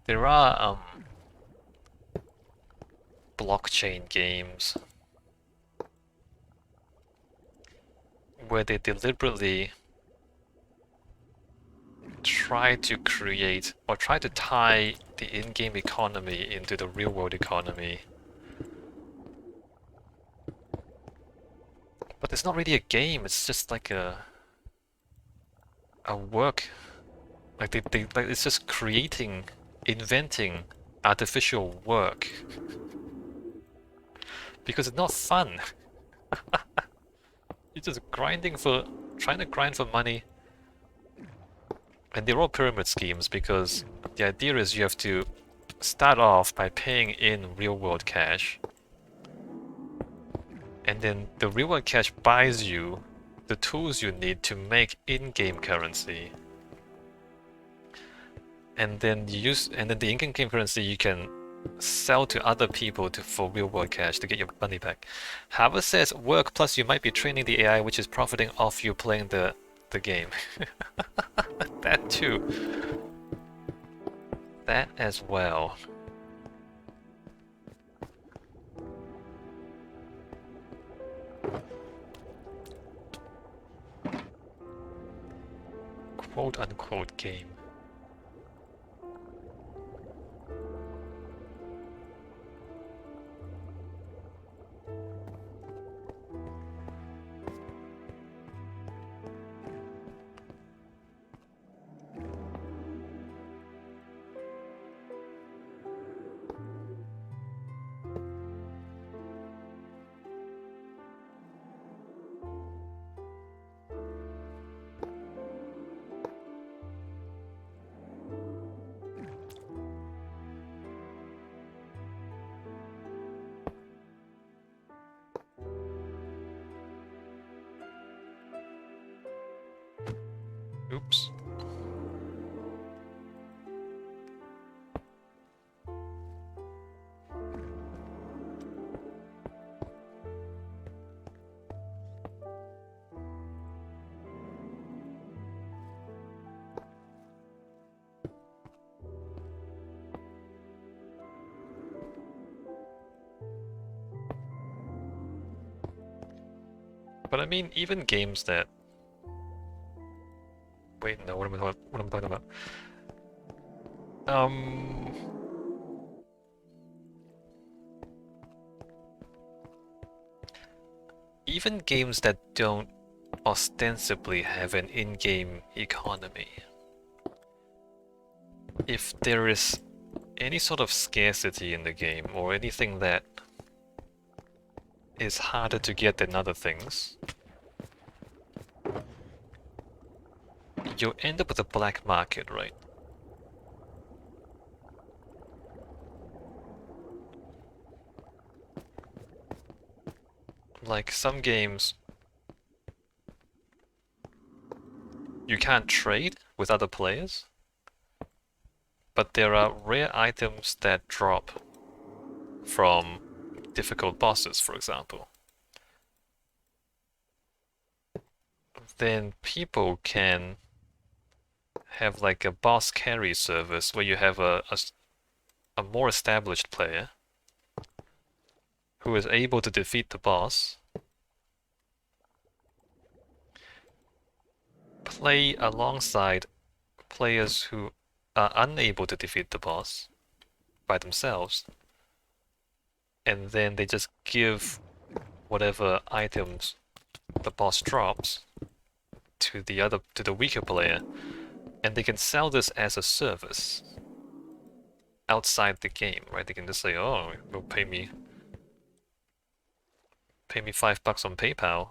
There are blockchain games where they deliberately try to create or try to tie the in-game economy into the real-world economy. But it's not really a game, it's just like a work. Like like it's just creating, inventing artificial work. Because it's not fun. You're just trying to grind for money. And they're all pyramid schemes because the idea is you have to start off by paying in real-world cash. And then the real-world cash buys you the tools you need to make in-game currency. And then the in-game currency you can sell to other people for real-world cash to get your money back. However, says work plus you might be training the AI which is profiting off you playing the game. That too. That as well. Quote unquote game. Oops. But I mean, even games that... Wait, no, what am I talking about? Even games that don't ostensibly have an in-game economy. If there is any sort of scarcity in the game, or anything that is harder to get than other things, you'll end up with a black market, right? Like some games, you can't trade with other players, but there are rare items that drop from difficult bosses, for example. Then people can have like a boss carry service where you have a more established player who is able to defeat the boss, play alongside players who are unable to defeat the boss by themselves, and then they just give whatever items the boss drops to the weaker player, and they can sell this as a service outside the game, right? They can just say, "Oh, you'll pay me $5 on PayPal,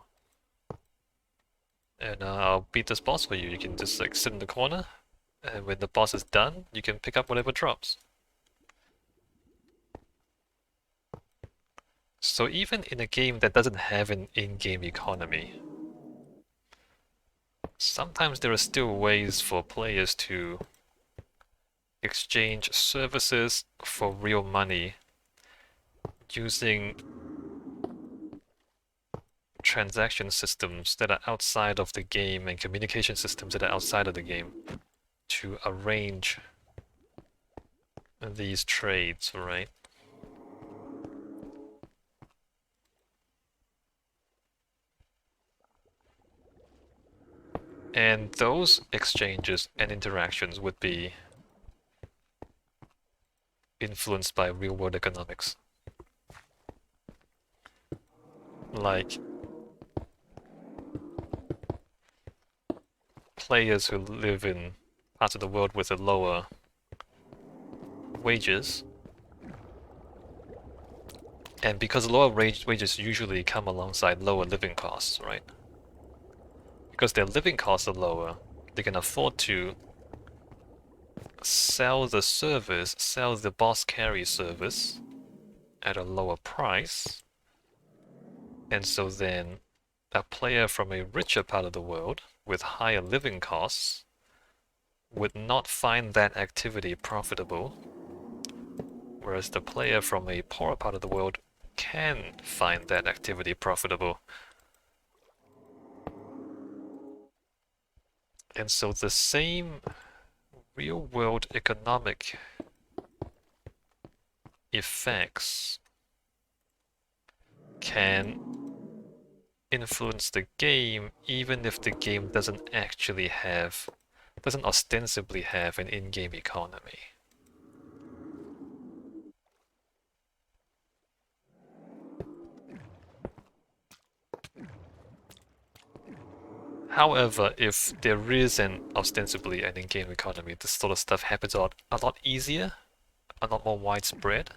and I'll beat this boss for you. You can just like sit in the corner, and when the boss is done, you can pick up whatever drops." So even in a game that doesn't have an in-game economy, sometimes there are still ways for players to exchange services for real money using transaction systems that are outside of the game and communication systems that are outside of the game to arrange these trades, right? And those exchanges and interactions would be influenced by real-world economics. Like players who live in parts of the world with a lower wages, and because lower wages usually come alongside lower living costs, right? Because their living costs are lower, they can afford to sell the service, sell the boss carry service at a lower price, and so then a player from a richer part of the world with higher living costs would not find that activity profitable, whereas the player from a poorer part of the world can find that activity profitable. And so the same real-world economic effects can influence the game even if the game doesn't ostensibly have an in-game economy. However, if there is ostensibly an in-game economy, this sort of stuff happens a lot easier, a lot more widespread.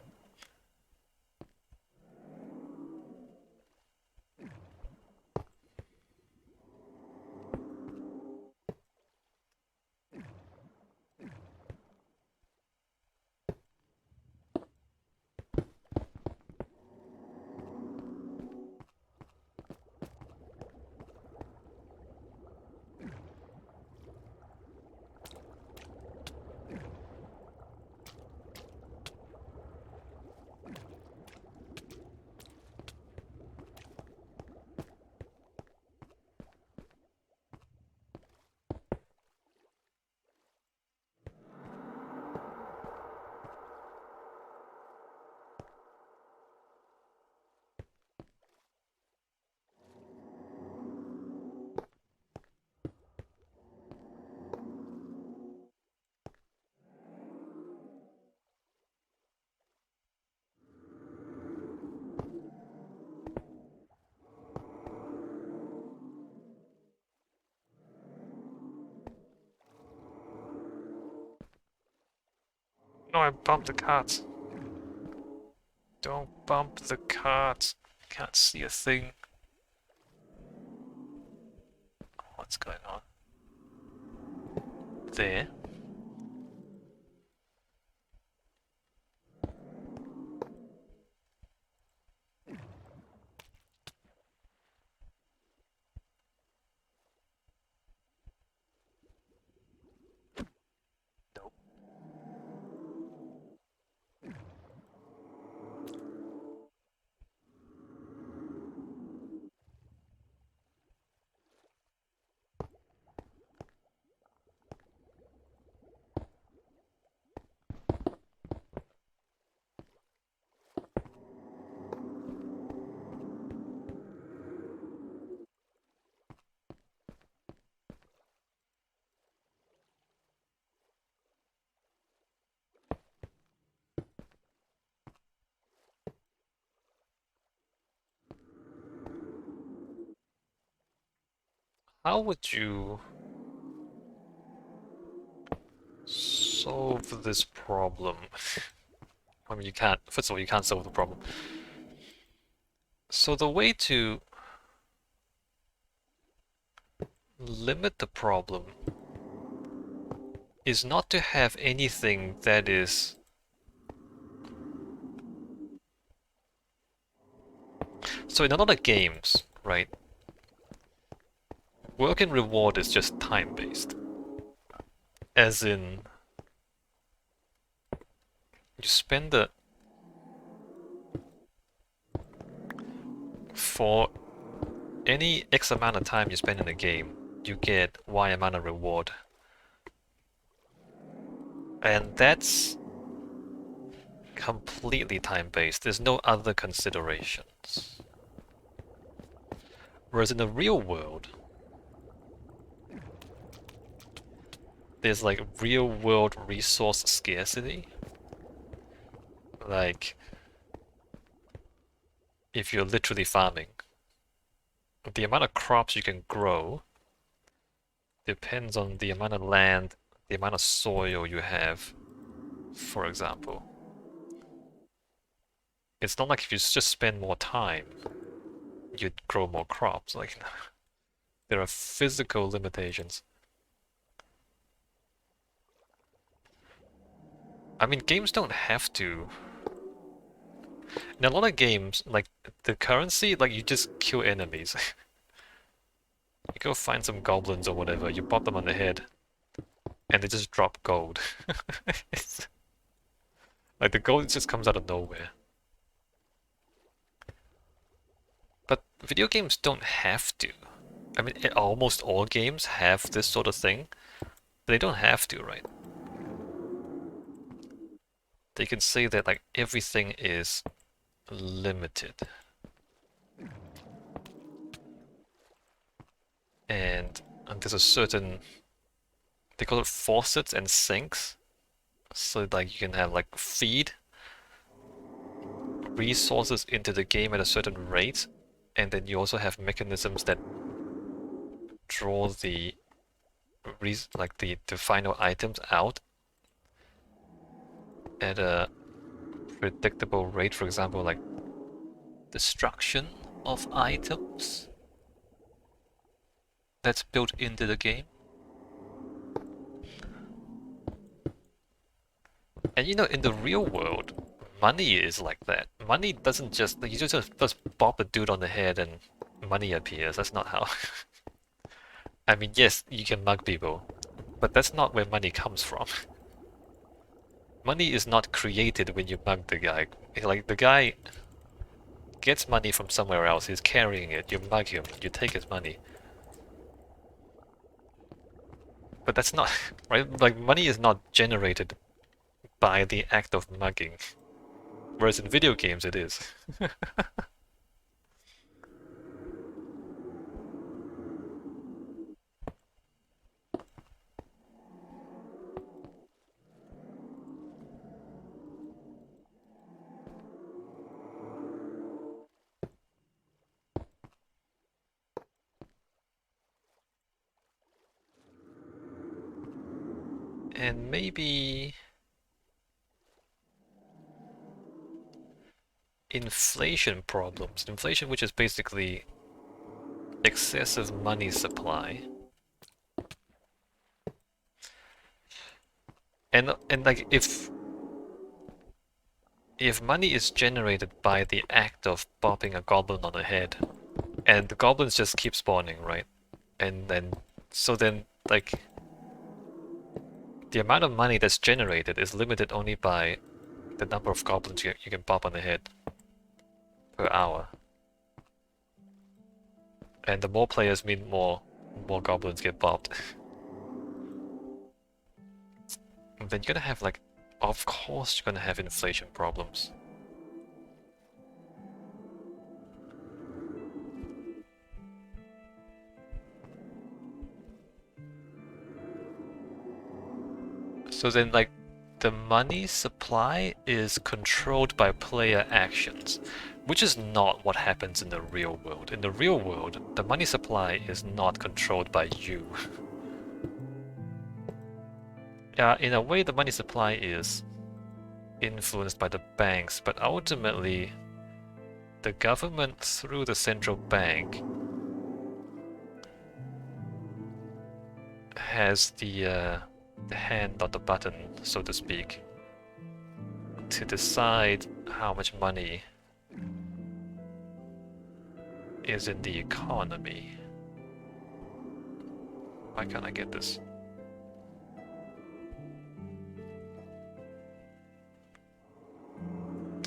No, I bumped the cart. Don't bump the cart. Can't see a thing. What's going on? There. Nope. How would you solve this problem? I mean, you can't, first of all, you can't solve the problem. So the way to limit the problem is not to have anything that is... So in a lot of games, right, work and reward is just time-based. As in, you spend the... For any X amount of time you spend in a game, you get Y amount of reward. And that's completely time-based. There's no other considerations. Whereas in the real world, there's like real-world resource scarcity. Like, if you're literally farming, the amount of crops you can grow depends on the amount of land, the amount of soil you have, for example. It's not like if you just spend more time, you'd grow more crops. Like, there are physical limitations. I mean, games don't have to. In a lot of games, like, the currency, like, you just kill enemies. You go find some goblins or whatever, you pop them on the head, and they just drop gold. Like, the gold just comes out of nowhere. But video games don't have to. I mean, almost all games have this sort of thing, but they don't have to, right? They can say that, like, everything is limited. And there's a certain, they call it faucets and sinks. So like you can have like feed resources into the game at a certain rate, and then you also have mechanisms that draw the final items out at a predictable rate. For example, like destruction of items that's built into the game. And you know, in the real world, money is like that. Money doesn't just, like, you just bop a dude on the head and money appears. That's not how. I mean, yes, you can mug people, but that's not where money comes from. Money is not created when you mug the guy. Like, the guy gets money from somewhere else, he's carrying it, you mug him, you take his money. But that's not, right? Like, money is not generated by the act of mugging. Whereas in video games it is. And maybe inflation problems. Inflation, which is basically excessive money supply. And like if money is generated by the act of bopping a goblin on the head, and the goblins just keep spawning, right? And then so then like the amount of money that's generated is limited only by the number of goblins you can pop on the head per hour. And the more players mean more goblins get bopped. And then you're gonna have like, of course you're gonna have inflation problems. So then like the money supply is controlled by player actions, which is not what happens in the real world. In the real world, the money supply is not controlled by you. Yeah, in a way the money supply is influenced by the banks, but ultimately the government through the central bank has the hand on the button, so to speak, to decide how much money is in the economy. Why can't I get this?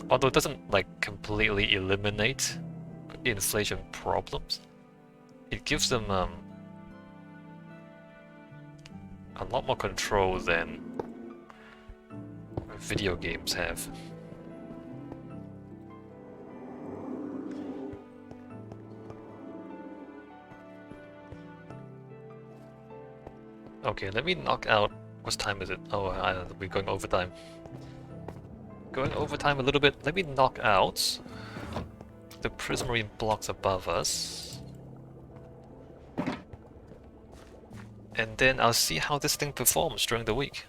Although it doesn't like completely eliminate inflation problems, it gives them a lot more control than video games have. Okay, let me knock out... What time is it? Oh, we're going overtime. Going overtime a little bit. Let me knock out the prismarine blocks above us. And then I'll see how this thing performs during the week.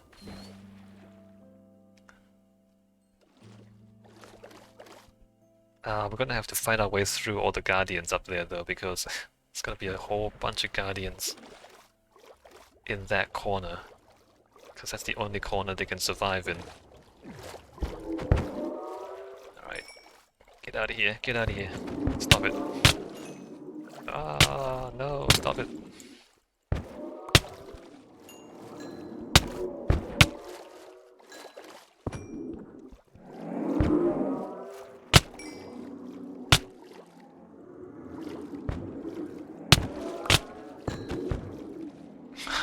We're gonna have to find our way through all the guardians up there though, because it's gonna be a whole bunch of guardians in that corner. Because that's the only corner they can survive in. Alright. Get out of here, get out of here. Stop it. Ah, no, stop it.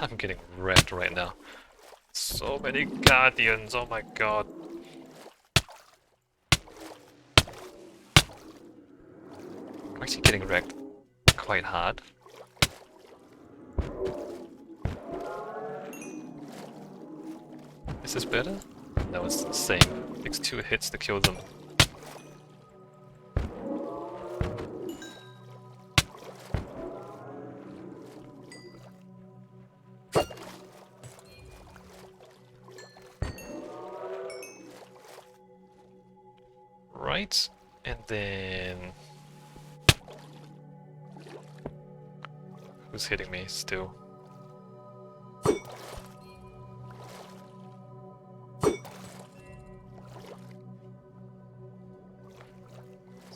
I'm getting wrecked right now. So many guardians, oh my god. I'm actually getting wrecked quite hard. Is this better? No, it's the same. Takes 2 hits to kill them. Right, and then... Who's hitting me still?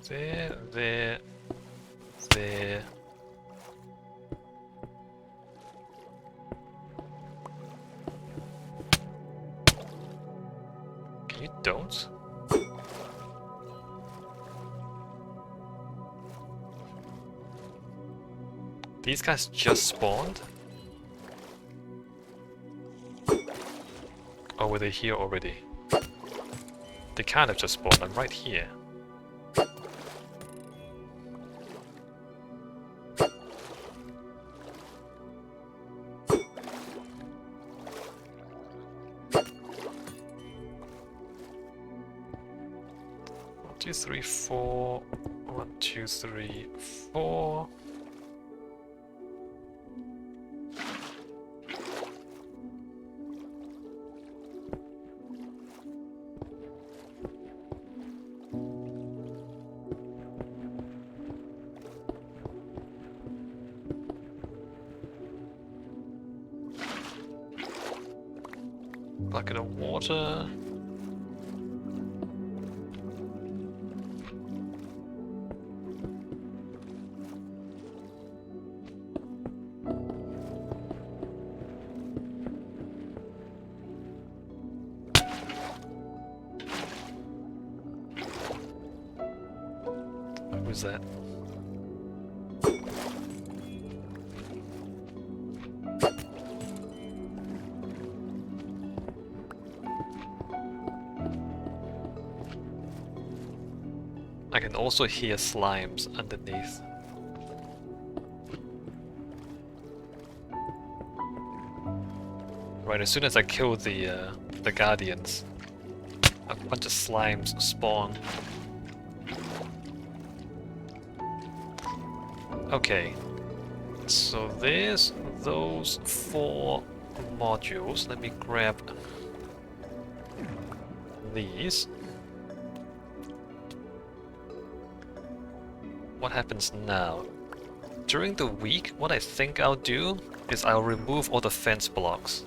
There, there, there. Can you don't? These guys just spawned? Oh, were they here already? They kind of just spawned, I'm right here. One, two, three, four. 1, 2, 3, 4. Bucket of water. Who's that? I can also hear slimes underneath. Right, as soon as I kill the guardians, a bunch of slimes spawn. Okay, so there's those 4 modules. Let me grab these. What happens now? During the week, what I think I'll do is I'll remove all the fence blocks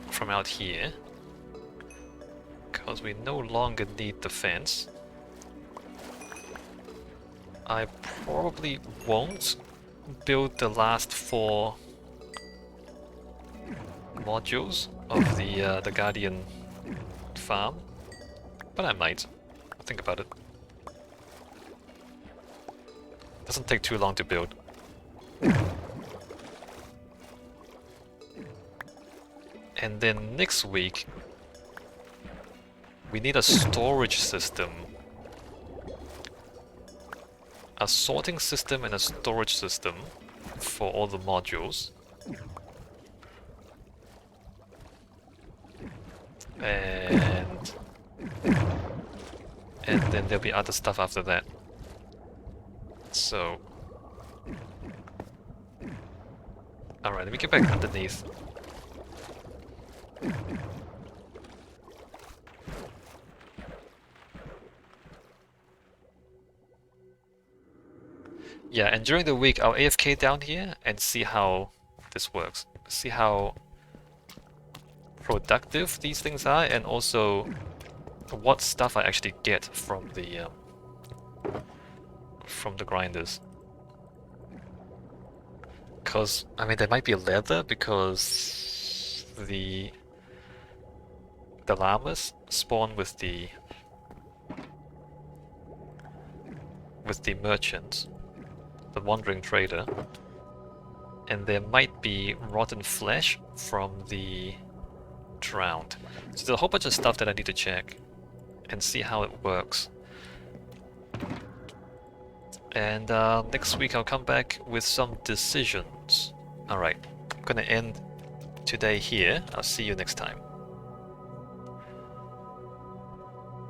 from out here, because we no longer need the fence. I probably won't build the last 4 modules of the Guardian farm, but I might. I'll think about it. Doesn't take too long to build. And then next week, we need a storage system. A sorting system and a storage system for all the modules. and then there'll be other stuff after that. So, alright, let me get back underneath. Yeah, and during the week I'll AFK down here and see how this works. See how productive these things are, and also what stuff I actually get from the grinders. Because I mean, there might be leather because the llamas spawn with the merchants, the wandering trader, and there might be rotten flesh from the drowned. So there's a whole bunch of stuff that I need to check and see how it works. And next week I'll come back with some decisions. Alright, I'm gonna end today here. I'll see you next time.